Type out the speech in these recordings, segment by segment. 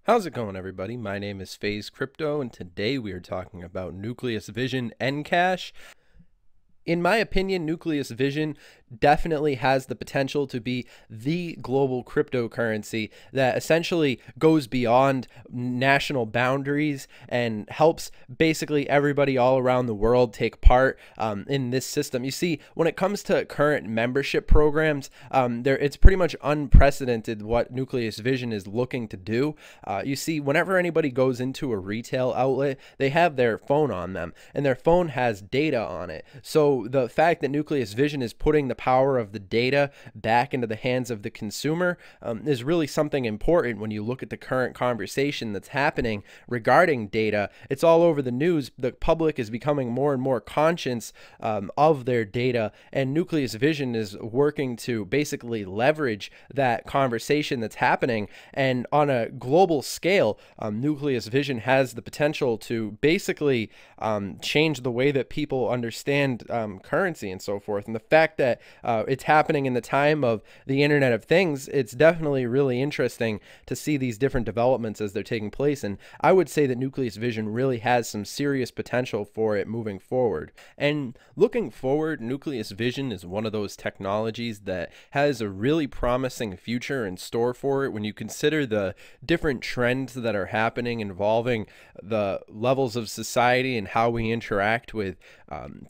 How's it going, everybody? My name is FaZe Crypto, and today we are talking about Nucleus Vision NCASH. In my opinion, Nucleus Vision definitely has the potential to be the global cryptocurrency that essentially goes beyond national boundaries and helps basically everybody all around the world take part in this system. You see, when it comes to current membership programs, it's pretty much unprecedented what Nucleus Vision is looking to do. You see, whenever anybody goes into a retail outlet, they have their phone on them, and their phone has data on it. So the fact that Nucleus Vision is putting the power of the data back into the hands of the consumer is really something important when you look at the current conversation that's happening regarding data. It's all over the news. The public is becoming more and more conscious of their data, and Nucleus Vision is working to basically leverage that conversation that's happening. And on a global scale, Nucleus Vision has the potential to basically change the way that people understand currency and so forth. And the fact that it's happening in the time of the Internet of Things, it's definitely really interesting to see these different developments as they're taking place. And I would say that Nucleus Vision really has some serious potential for it moving forward. And looking forward, Nucleus Vision is one of those technologies that has a really promising future in store for it when you consider the different trends that are happening involving the levels of society and how we interact with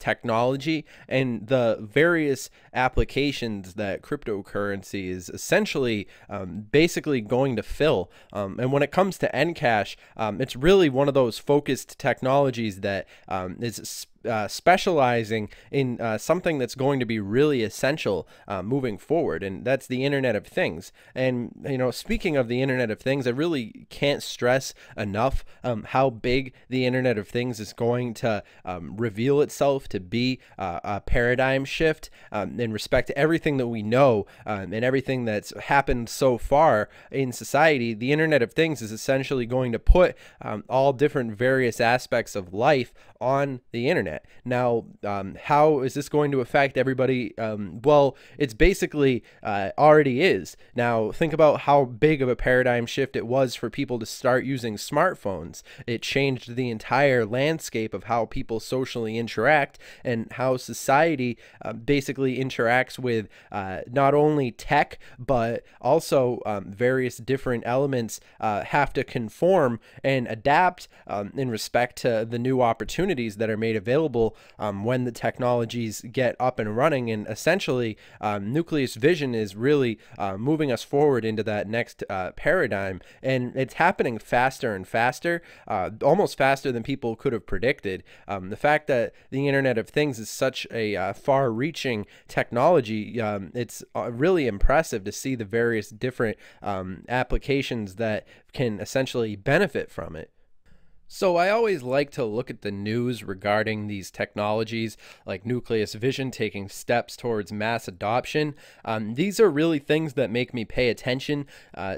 technology and the various applications that cryptocurrency is essentially basically going to fill. And when it comes to NCASH, it's really one of those focused technologies that is specializing in something that's going to be really essential moving forward, and that's the Internet of Things. And speaking of the Internet of Things, I really can't stress enough how big the Internet of Things is going to reveal itself to be a paradigm shift in respect to everything that we know and everything that's happened so far in society. The Internet of Things is essentially going to put all different various aspects of life on the internet. Now, how is this going to affect everybody? Well, it's basically already is. Now, think about how big of a paradigm shift it was for people to start using smartphones. It changed the entire landscape of how people socially interact and how society basically interacts with not only tech, but also various different elements have to conform and adapt in respect to the new opportunities that are made available when the technologies get up and running. And essentially, Nucleus Vision is really moving us forward into that next paradigm. And it's happening faster and faster, almost faster than people could have predicted. The fact that the Internet of Things is such a far-reaching technology, it's really impressive to see the various different applications that can essentially benefit from it. So I always like to look at the news regarding these technologies like Nucleus Vision taking steps towards mass adoption. These are really things that make me pay attention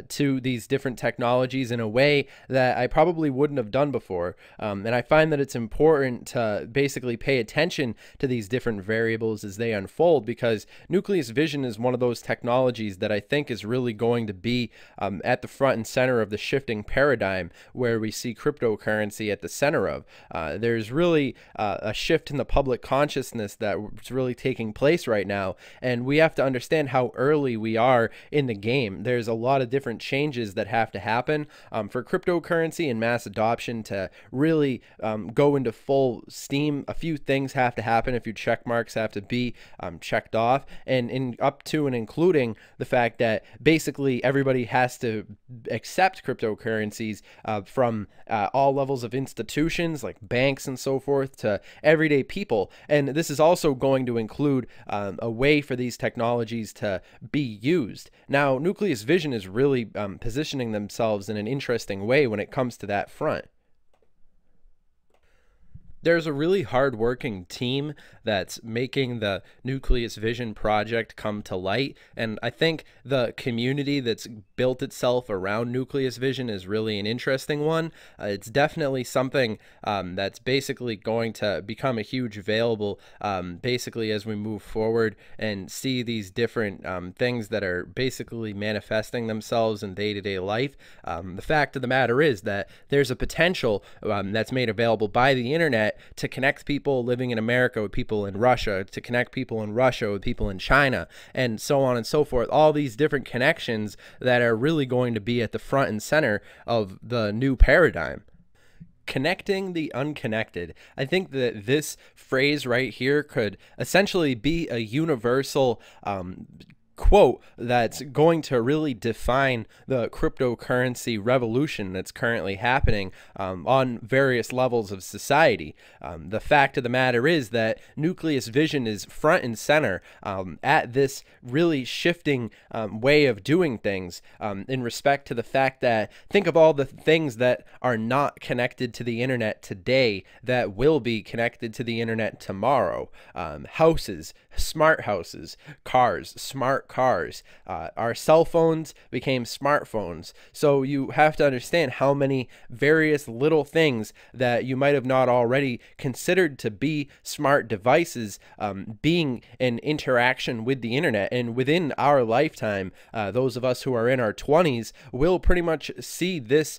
to these different technologies in a way that I probably wouldn't have done before. And I find that it's important to basically pay attention to these different variables as they unfold, because Nucleus Vision is one of those technologies that I think is really going to be at the front and center of the shifting paradigm where we see cryptocurrency at the center of. There's really a shift in the public consciousness that's really taking place right now, and we have to understand how early we are in the game. There's a lot of different changes that have to happen for cryptocurrency and mass adoption to really go into full steam. A few things have to happen. A few check marks have to be checked off, and up to and including the fact that basically everybody has to accept cryptocurrencies from all levels of institutions like banks and so forth to everyday people. And this is also going to include a way for these technologies to be used. Now, Nucleus Vision is really positioning themselves in an interesting way when it comes to that front. There's a really hardworking team that's making the Nucleus Vision project come to light. And I think the community that's built itself around Nucleus Vision is really an interesting one. It's definitely something that's basically going to become a huge available basically as we move forward and see these different things that are basically manifesting themselves in day-to-day life. The fact of the matter is that there's a potential that's made available by the internet to connect people living in America with people in Russia, to connect people in Russia with people in China, and so on and so forth. All these different connections that are really going to be at the front and center of the new paradigm. Connecting the unconnected. I think that this phrase right here could essentially be a universal quote that's going to really define the cryptocurrency revolution that's currently happening on various levels of society. The fact of the matter is that Nucleus Vision is front and center at this really shifting way of doing things in respect to the fact that think of all the things that are not connected to the internet today that will be connected to the internet tomorrow. Houses, smart houses, cars, smart cars. Our cell phones became smartphones. So you have to understand how many various little things that you might have not already considered to be smart devices being an interaction with the internet. And within our lifetime, those of us who are in our 20s will pretty much see this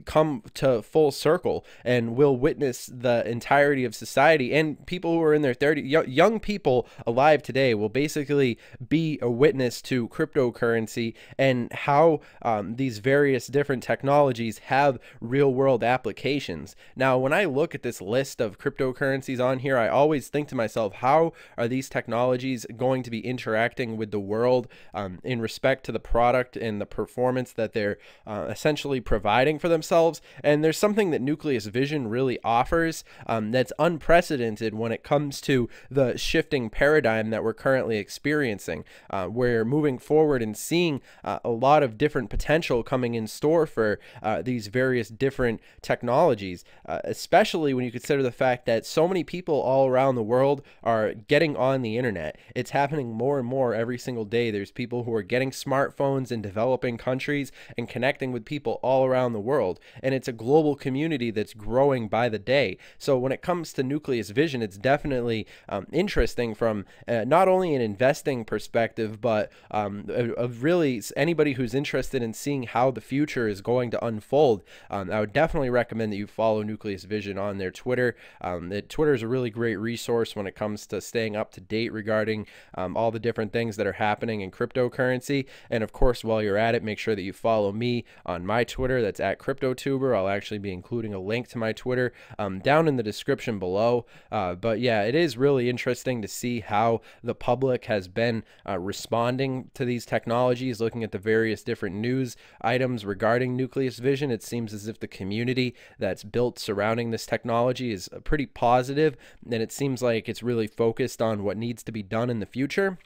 come to full circle, and will witness the entirety of society. And people who are in their 30s, young people alive today will basically be a witness to cryptocurrency and how these various different technologies have real world applications. Now, when I look at this list of cryptocurrencies on here, I always think to myself, how are these technologies going to be interacting with the world in respect to the product and the performance that they're essentially providing for themselves? And there's something that Nucleus Vision really offers that's unprecedented when it comes to the shifting paradigm that we're currently experiencing. We're moving forward and seeing a lot of different potential coming in store for these various different technologies, especially when you consider the fact that so many people all around the world are getting on the internet. It's happening more and more every single day. There's people who are getting smartphones in developing countries and connecting with people all around the world. And it's a global community that's growing by the day. So when it comes to Nucleus Vision, it's definitely interesting from not only an investing perspective, but of really anybody who's interested in seeing how the future is going to unfold. I would definitely recommend that you follow Nucleus Vision on their Twitter. Twitter is a really great resource when it comes to staying up to date regarding all the different things that are happening in cryptocurrency. And of course, while you're at it, make sure that you follow me on my Twitter. That's at CryptoTuber. I'll actually be including a link to my Twitter down in the description below. But yeah, it is really interesting to see how the public has been responding to these technologies, looking at the various different news items regarding Nucleus Vision. It seems as if the community that's built surrounding this technology is pretty positive, and it seems like it's really focused on what needs to be done in the future.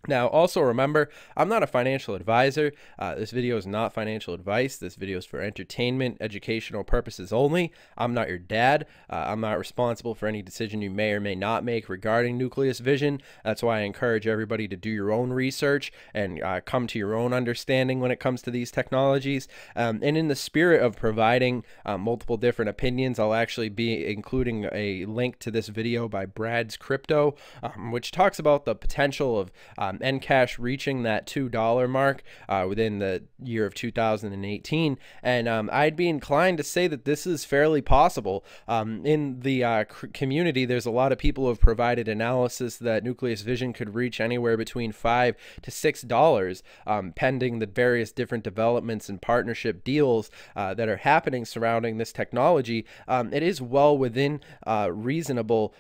Now, also remember, I'm not a financial advisor. This video is not financial advice. This video is for entertainment, educational purposes only. I'm not your dad. I'm not responsible for any decision you may or may not make regarding Nucleus Vision. That's why I encourage everybody to do your own research and come to your own understanding when it comes to these technologies. And in the spirit of providing multiple different opinions, I'll actually be including a link to this video by Brad's Crypto, which talks about the potential of NCASH reaching that $2 mark within the year of 2018, and I'd be inclined to say that this is fairly possible. In the community, there's a lot of people who have provided analysis that Nucleus Vision could reach anywhere between $5 to $6, pending the various different developments and partnership deals that are happening surrounding this technology. It is well within reasonable.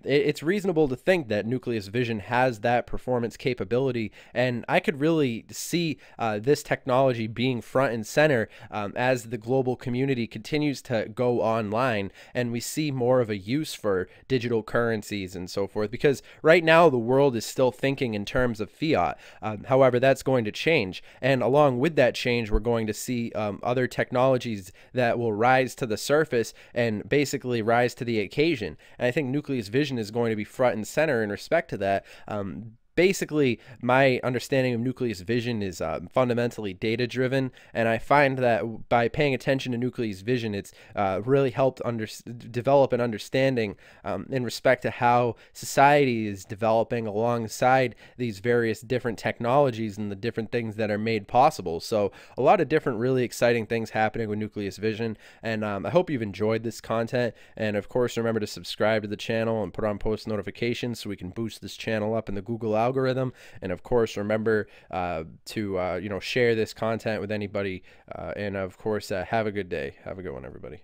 It's reasonable to think that Nucleus Vision has that performance capability capability. And I could really see this technology being front and center as the global community continues to go online and we see more of a use for digital currencies and so forth. Because right now the world is still thinking in terms of fiat. However, that's going to change. And along with that change, we're going to see other technologies that will rise to the surface and basically rise to the occasion. And I think Nucleus Vision is going to be front and center in respect to that. Basically, my understanding of Nucleus Vision is fundamentally data-driven, and I find that by paying attention to Nucleus Vision, it's really helped develop an understanding in respect to how society is developing alongside these various different technologies and the different things that are made possible. So a lot of different really exciting things happening with Nucleus Vision, and I hope you've enjoyed this content. And of course, remember to subscribe to the channel and put on post notifications so we can boost this channel up in the Google algorithm. And of course, remember to share this content with anybody. And of course, have a good day. Have a good one, everybody.